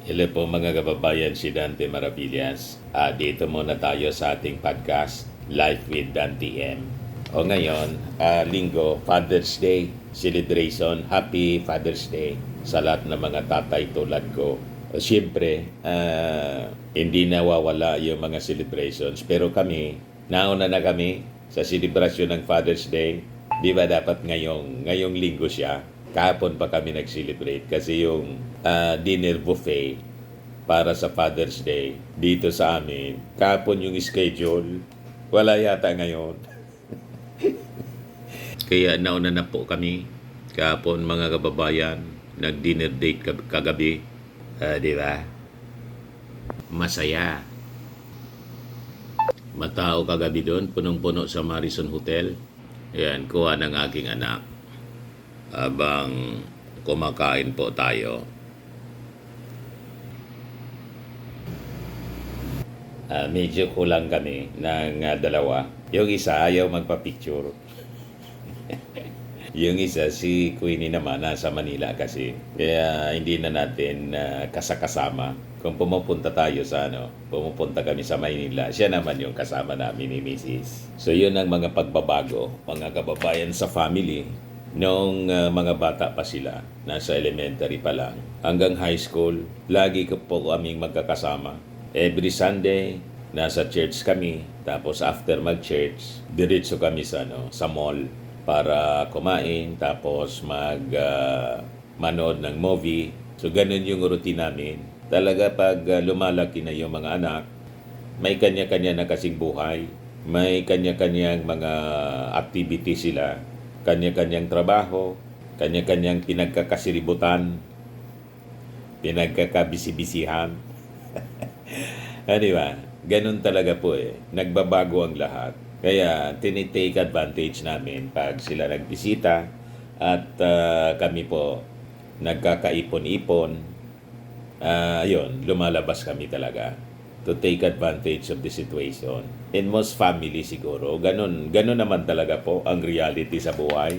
Hello po mga kababayan, si Dante Maravillas. Dito muna tayo sa ating podcast, Life with Dante M. O ngayon, linggo, Father's Day celebration. Happy Father's Day sa lahat ng mga tatay tulad ko. Siyempre, hindi nawawala yung mga celebrations. Pero kami, nauna na kami sa celebration ng Father's Day. Di ba dapat ngayong linggo siya? Kahapon pa kami nag-celebrate kasi yung dinner buffet para sa Father's Day dito sa amin. Kahapon yung schedule, wala yata ngayon. Kaya nauna na po kami kahapon mga kababayan, nag-dinner date kagabi. Di ba? Masaya. Matao kagabi doon, punong-puno sa Marison Hotel. Yan, kuha ng aking anak. Habang kumakain po tayo. Medyo kulang kami ng dalawa. Yung isa ayaw magpa-picture. Yung isa, si Queenie naman, nasa Manila kasi. Kaya hindi na natin kasama. Kung pumupunta tayo sa pumupunta kami sa Maynila, siya naman yung kasama namin ni Mrs. So yun ang mga pagbabago, mga kababayan sa family. Noong mga bata pa sila, nasa elementary pa lang, hanggang high school, lagi ko po kaming magkakasama. Every Sunday, nasa church kami. Tapos after mag-church, diretso kami sa mall para kumain. Tapos manood ng movie. So ganun yung routine namin. Talaga pag lumalaki na yung mga anak, may kanya-kanya na kasing buhay. May kanya-kanyang mga activity sila. Kanya-kanyang trabaho, kanya-kanyang pinagkakasiributan, pinagkakabisi-bisihan. Di ba? Ganun talaga po Nagbabago ang lahat. Kaya tinitake advantage namin pag sila nagbisita at kami po nagkakaipon-ipon. Lumalabas kami talaga to take advantage of the situation. In most family siguro, ganun naman talaga po ang reality sa buhay.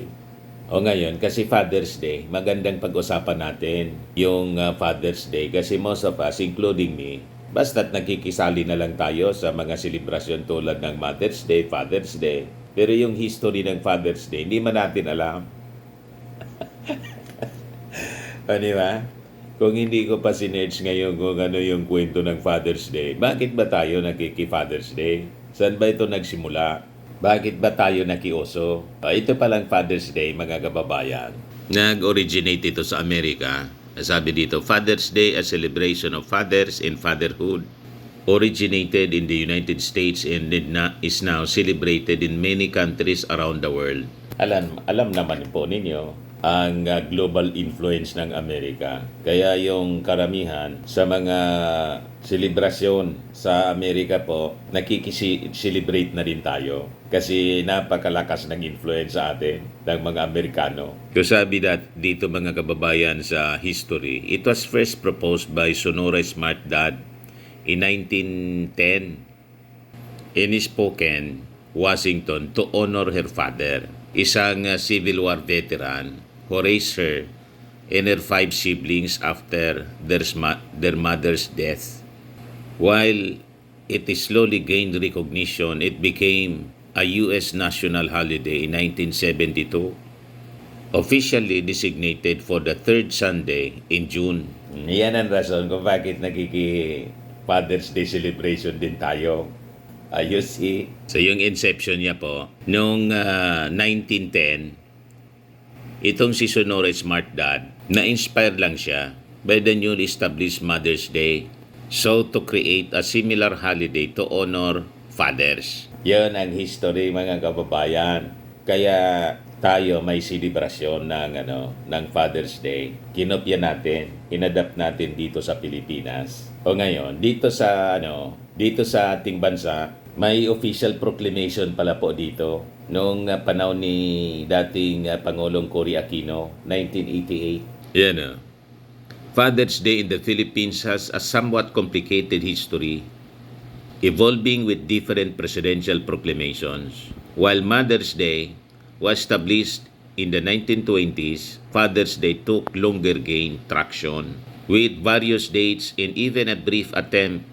O ngayon, kasi Father's Day, magandang pag-usapan natin yung Father's Day kasi most of us, including me, basta't nakikisali na lang tayo sa mga selebrasyon tulad ng Mother's Day, Father's Day. Pero yung history ng Father's Day, hindi man natin alam. Di ba? Kung hindi ko pa sinerge ngayon kung ano yung kwento ng Father's Day, bakit ba tayo nagkiki-Father's Day? Saan ba ito nagsimula? Bakit ba tayo nakioso? Ito palang Father's Day, mga kababayan. Nag-originate ito sa Amerika. Sabi dito, Father's Day, a celebration of fathers and fatherhood, originated in the United States and is now celebrated in many countries around the world. Alam naman po ninyo ang global influence ng Amerika. Kaya yung karamihan sa mga selebrasyon sa Amerika po, nakikiselebrate na rin tayo. Kasi napakalakas ng influence sa atin ng mga Amerikano. So sabi dito mga kababayan sa history, it was first proposed by Sonora Smart Dad in 1910 in Spokane, Washington to honor her father, isang Civil War veteran who raised her and her 5 siblings after their mother's death. While it slowly gained recognition, it became a U.S. national holiday in 1972, officially designated for the third Sunday in June. Yan ang rason kung bakit Father's Day celebration din tayo. You see? So yung inception niya po, noong 1910, itong si Sonora Smart Dad, na-inspire lang siya by the newly established Mother's Day. So to create a similar holiday to honor fathers. Yan ang history mga kababayan. Kaya tayo may selebrasyon ng Father's Day. Kinopya natin, inadapt natin dito sa Pilipinas. O ngayon, dito sa ating bansa, may official proclamation pala po dito noong panahon ni dating Pangulong Cory Aquino, 1988. Yan Father's Day in the Philippines has a somewhat complicated history, evolving with different presidential proclamations. While Mother's Day was established in the 1920s, Father's Day took longer gain traction with various dates and even a brief attempt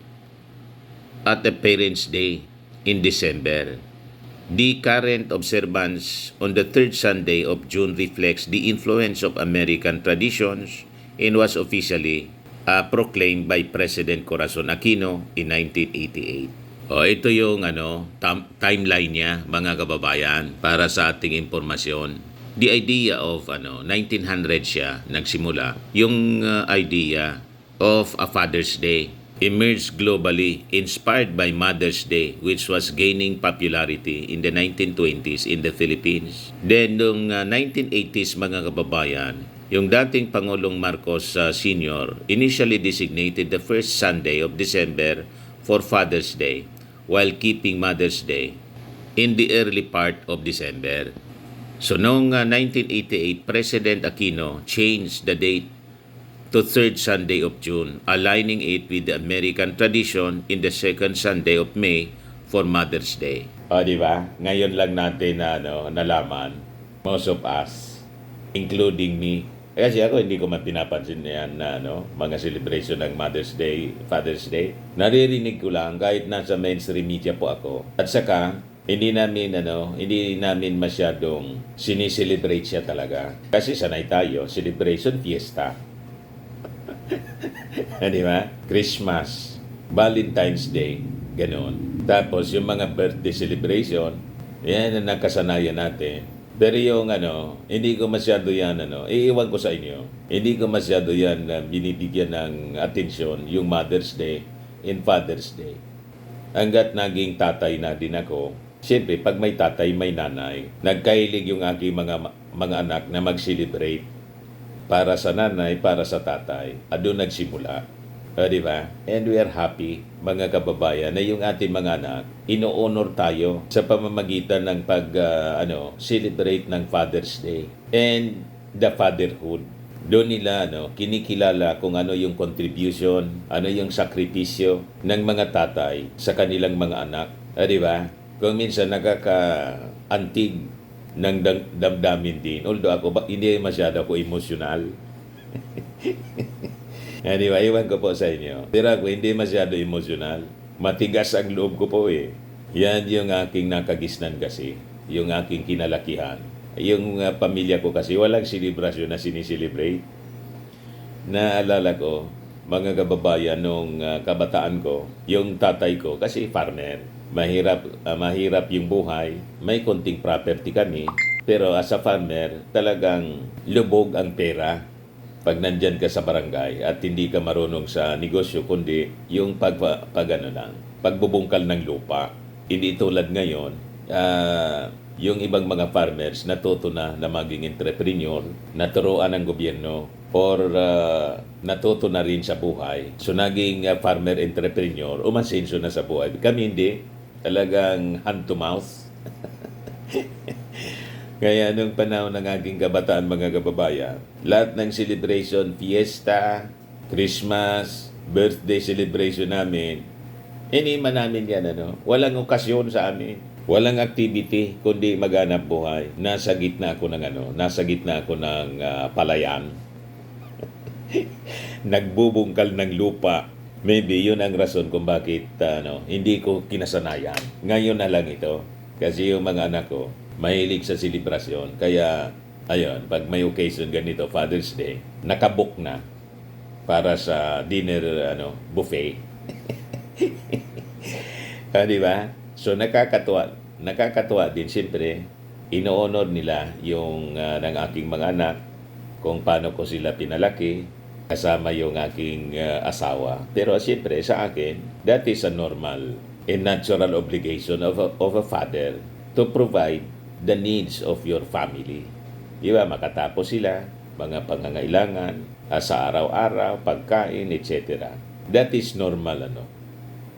at the Parents' Day in December. The current observance on the third Sunday of June reflects the influence of American traditions and was officially proclaimed by President Corazon Aquino in 1988. Ito yung timeline niya, mga kababayan, para sa ating impormasyon. The idea of 1900 siya nagsimula. Yung idea of a Father's Day emerged globally, inspired by Mother's Day, which was gaining popularity in the 1920s in the Philippines. Then, noong 1980s, mga kababayan, yung dating Pangulong Marcos Sr. initially designated the first Sunday of December for Father's Day, while keeping Mother's Day in the early part of December. So, noong 1988, President Aquino changed the date to third Sunday of June, aligning it with the American tradition in the second Sunday of May for Mother's Day. Di ba? Ngayon lang natin nalaman, most of us, including me, kasi ako hindi ko man pinapansin yan na mga celebration ng Mother's Day, Father's Day. Naririnig ko lang kahit nasa mainstream media po ako. At saka, hindi namin masyadong sinicelebrate siya talaga. Kasi sanay tayo, celebration, fiesta. Di ba? Christmas, Valentine's Day, ganoon. Tapos yung mga birthday celebration, yan ang nakasanayan natin. Pero yung hindi ko masyado yan, iiwan ko sa inyo. Hindi ko masyado yan binibigyan ng atensyon yung Mother's Day and Father's Day. Hanggat naging tatay na din ako, siyempre pag may tatay, may nanay. Nagkahilig yung aking mga anak na mag-celebrate para sa nanay, para sa tatay. At doon nagsimula. Di ba? And we are happy, mga kababayan, na yung ating mga anak, ino-honor tayo sa pamamagitan ng celebrate ng Father's Day and the fatherhood. Doon nila kinikilala kung ano yung contribution, ano yung sakripisyo ng mga tatay sa kanilang mga anak. Di ba? Kung minsan nakaka-antig ng damdamin din. Although hindi masyado ako emosyonal. Di ba? Iwan ko po sa inyo. Pero ako hindi masyado emosyonal. Matigas ang loob ko po eh. Yan yung aking nakagisnan kasi. Yung aking kinalakihan. Yung pamilya ko kasi walang selebrasyon na siniselebrate. Naalala ko, mga kababayan, nung kabataan ko, yung tatay ko, kasi farmer, mahirap yung buhay, may konting property kami, pero as a farmer, talagang lubog ang pera pag nandyan ka sa barangay at hindi ka marunong sa negosyo, kundi yung pagbubungkal ng lupa. Hindi tulad ngayon, yung ibang mga farmers natuto na maging entrepreneur, naturuan ng gobyerno, or natuto na rin sa buhay. So naging farmer entrepreneur, umasenso na sa buhay. Kami hindi, talagang hand to mouth. Kaya nung panahon ng aking kabataan, mga kababayan, lahat ng celebration, fiesta, Christmas, birthday celebration namin, iniman namin yan, walang okasyon sa amin. Walang activity, kundi maghanap buhay. Nasa gitna ako ng palayan. Nagbubungkal ng lupa. Maybe yun ang rason kung bakit hindi ko kinasanayan. Ngayon na lang ito. Kasi yung mga anak ko, mahilig sa selebrasyon. Kaya, ayun, pag may occasion ganito, Father's Day, nakabook na para sa dinner buffet. Di ba? So, nakakatuwa din. Siyempre, ino-honor nila yung ng aking mga anak kung paano ko sila pinalaki, kasama yung aking asawa. Pero siyempre, sa akin, that is a normal and natural obligation of a father to provide the needs of your family. Di ba? Makatapos sila, mga pangangailangan, sa araw-araw, pagkain, etc. That is normal,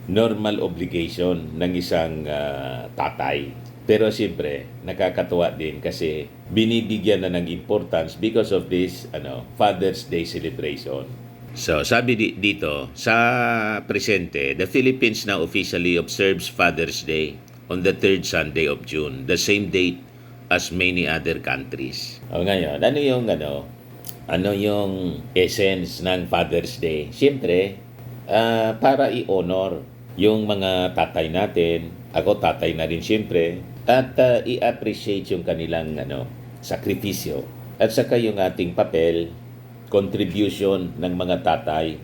normal obligation ng isang tatay. Pero siyempre, nakakatuwa din kasi binibigyan na ng importance because of this Father's Day celebration. So, sabi dito, sa presente, the Philippines now officially observes Father's Day on the third Sunday of June, the same date as many other countries. Ngayon, ano yung Ano yung essence ng Father's Day? Siyempre, para i-honor yung mga tatay natin. Ako tatay na rin siyempre. At i-appreciate yung kanilang sakripisyo. At saka yung ating papel, contribution ng mga tatay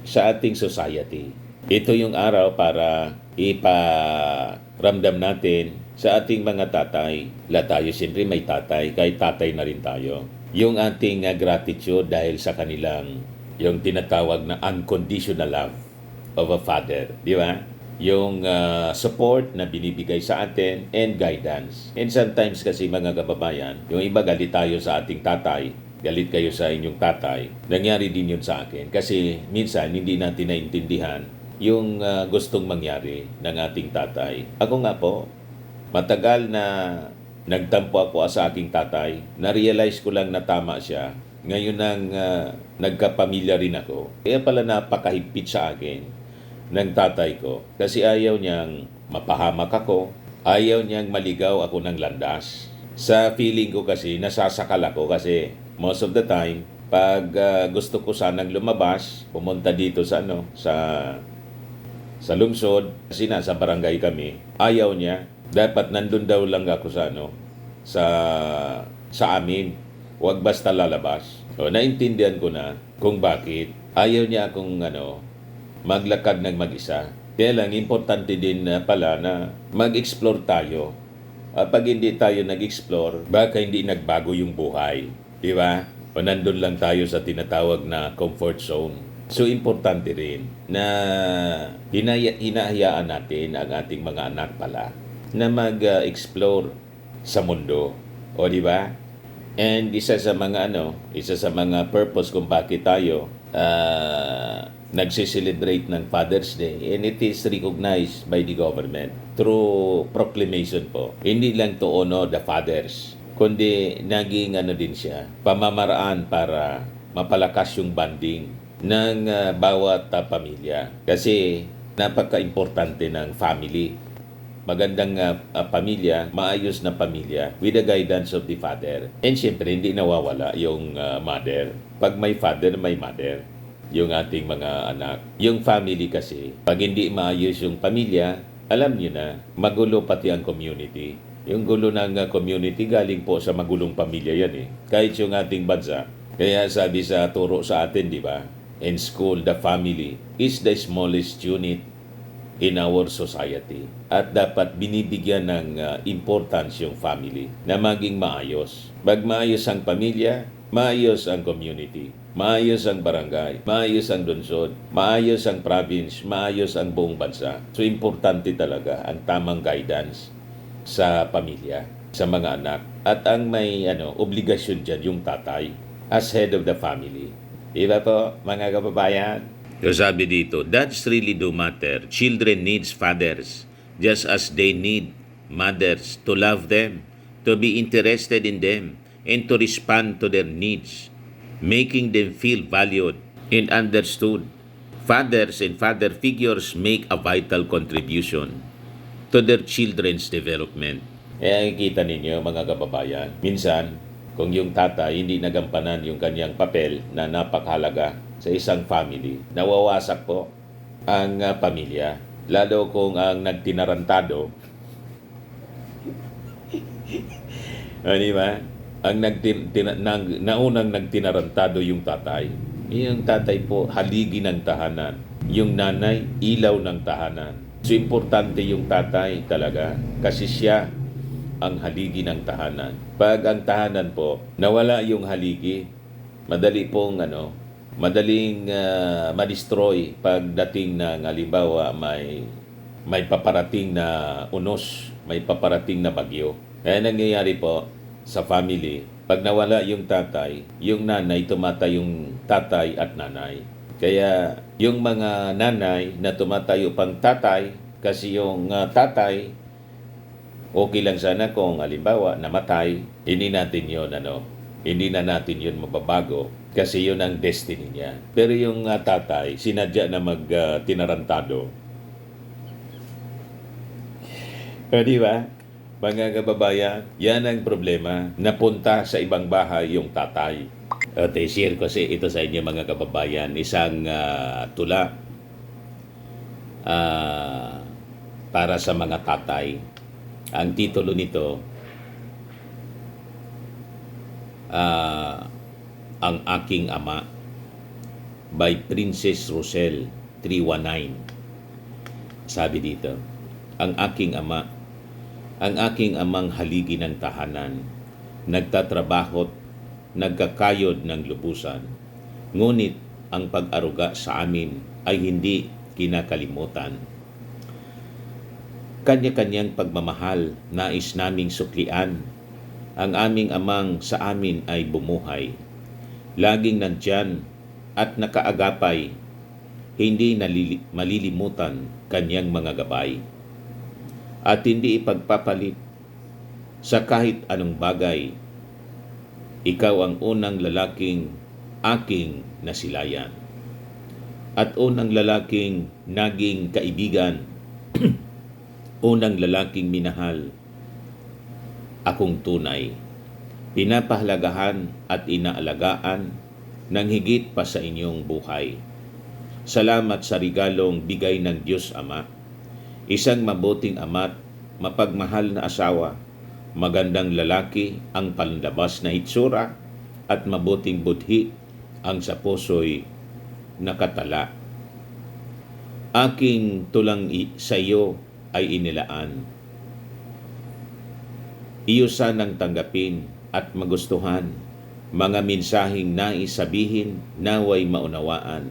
sa ating society. Ito yung araw para iparamdam natin sa ating mga tatay. Tayo siyempre may tatay, kahit tatay na rin tayo. Yung ating gratitude dahil sa kanilang, yung tinatawag na unconditional love of a father. Di ba? Yung support na binibigay sa atin and guidance. And sometimes kasi mga kababayan, yung iba galit tayo sa ating tatay, galit kayo sa inyong tatay, nangyari din yun sa akin. Kasi minsan hindi natin naintindihan yung gustong mangyari ng ating tatay. Ako nga po, matagal na nagtampo ako sa aking tatay, na-realize ko lang na tama siya. Ngayon nang nagkapamilya rin ako, kaya pala napakahigpit sa akin ng tatay ko. Kasi ayaw niyang mapahamak ako, ayaw niyang maligaw ako ng landas. Sa feeling ko kasi, nasasakal ako kasi most of the time, pag gusto ko sanang lumabas, pumunta dito sa lungsod, kasi nasa barangay kami, ayaw niya. Dapat nandun daw lang ako sa amin. Huwag basta lalabas. So, naintindihan ko na kung bakit ayaw niya akong maglakad ng mag-isa. Kaya lang, importante din pala na mag-explore tayo. Pag hindi tayo nag-explore, baka hindi nagbago yung buhay. Di ba? O nandun lang tayo sa tinatawag na comfort zone. So, importante rin na hinahayaan natin ang ating mga anak pala na mag-explore sa mundo. O, di ba? And isa sa mga purpose kung bakit tayo nagse-celebrate ng Father's Day, and it is recognized by the government through proclamation po. Hindi lang to honor the fathers, kundi naging din siya, pamamaraan para mapalakas yung bonding ng bawat pamilya. Kasi napaka-importante ng family. Magandang pamilya, maayos na pamilya with the guidance of the father. And syempre, hindi nawawala yung mother. Pag may father, may mother. Yung ating mga anak. Yung family kasi, pag hindi maayos yung pamilya, alam niyo na, magulo pati ang community. Yung gulo ng community galing po sa magulong pamilya yan eh. Kahit yung ating bansa. Kaya sabi sa turo sa atin, di ba? In school, the family is the smallest unit in our society. At dapat binibigyan ng importance yung family na maging maayos. Pag maayos ang pamilya, maayos ang community, maayos ang barangay, maayos ang lungsod, maayos ang province, maayos ang buong bansa. So, importante talaga ang tamang guidance sa pamilya, sa mga anak. At ang may obligasyon dyan yung tatay as head of the family. Diba po, mga kababayan? So sabi dito, dads really do matter. Children needs fathers just as they need mothers to love them, to be interested in them, and to respond to their needs, making them feel valued and understood. Fathers and father figures make a vital contribution to their children's development. Kaya kita ninyo mga kababayan, minsan kung yung tatay hindi nagampanan yung kanyang papel na napakahalaga sa isang family, nawawasak po ang pamilya. Lalo kung ang nagtinarantado, di ba? Ang naunang nagtinarantado yung tatay. Yung tatay po, haligi ng tahanan. Yung nanay, ilaw ng tahanan. So, importante yung tatay talaga kasi siya ang haligi ng tahanan. Pag ang tahanan po, nawala yung haligi, madaling ma-destroy pagdating ng halimbawa may paparating na unos, may paparating na bagyo. Kaya nangyayari po sa family, pag nawala yung tatay, yung nanay, tumatay yung tatay at nanay. Kaya yung mga nanay na tumatayo pang tatay, kasi yung tatay, okay lang sana kung halimbawa namatay, hindi na natin yun mababago kasi yun ang destiny niya. Pero yung tatay, sinadya na tinarantado. Di ba? Mga kababayan, yan ang problema. Napunta sa ibang bahay yung tatay. At share ko kasi ito sa inyo mga kababayan, isang tula para sa mga tatay. Ang titulo nito, Ang Aking Ama by Princess Rosel 319. Sabi dito, ang aking ama, ang aking amang haligi ng tahanan, nagtatrabaho't nagkakayod ng lubusan. Ngunit ang pag-aruga sa amin ay hindi kinakalimutan. Kanya-kanyang pagmamahal nais naming suklian. Ang aming amang sa amin ay bumuhay. Laging nandyan at nakaagapay, hindi malilimutan kanyang mga gabay. At hindi ipagpapalit sa kahit anong bagay. Ikaw ang unang lalaking aking nasilayan. At unang lalaking naging kaibigan. Unang lalaking minahal. Akong tunay. Pinapahalagahan at inaalagaan ng higit pa sa inyong buhay. Salamat sa regalong bigay ng Diyos Ama. Isang mabuting ama't mapagmahal na asawa, magandang lalaki ang panlabas na hitsura at mabuting budhi ang sa puso'y nakatala. Aking tulang sa iyo ay inilaan. Iyo sanang tanggapin at magustuhan. Mga mensaheng nais sabihin, naway maunawaan.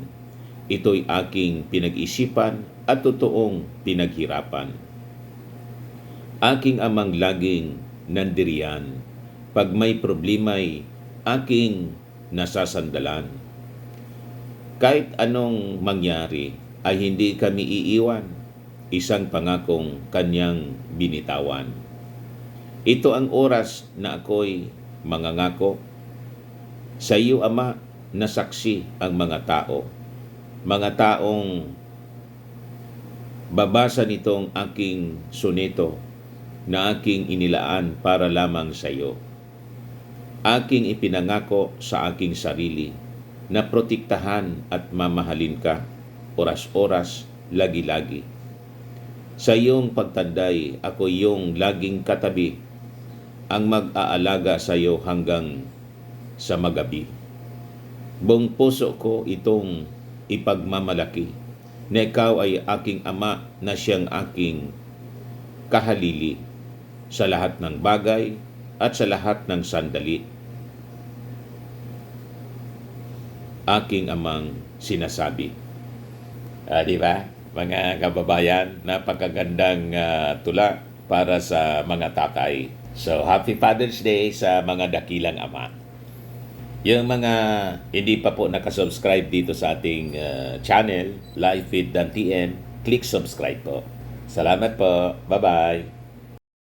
Ito'y aking pinag-isipan at totoong pinaghirapan. Aking amang laging nandiriyan. Pag may problema'y aking nasasandalan. Kahit anong mangyari ay hindi kami iiwan. Isang pangakong kanyang binitawan. Ito ang oras na ako'y mangangako. Sa iyo, Ama, nasaksi ang mga tao. Mga taong babasa nitong aking soneto na aking inilaan para lamang sa iyo. Aking ipinangako sa aking sarili na protektahan at mamahalin ka oras-oras, lagi-lagi. Sa iyong pagtanday, ako iyong laging katabi, ang mag-aalaga sa iyo hanggang sa magabi. Buong puso ko itong ipagmamalaki na ikaw ay aking ama na siyang aking kahalili sa lahat ng bagay at sa lahat ng sandali. Aking amang sinasabi. Di ba? Mga kababayan, napakagandang tula para sa mga tatay. So, Happy Father's Day sa mga dakilang ama. Yung mga hindi pa po nakasubscribe dito sa ating channel, Live Feed TN, click subscribe po. Salamat po. Bye-bye.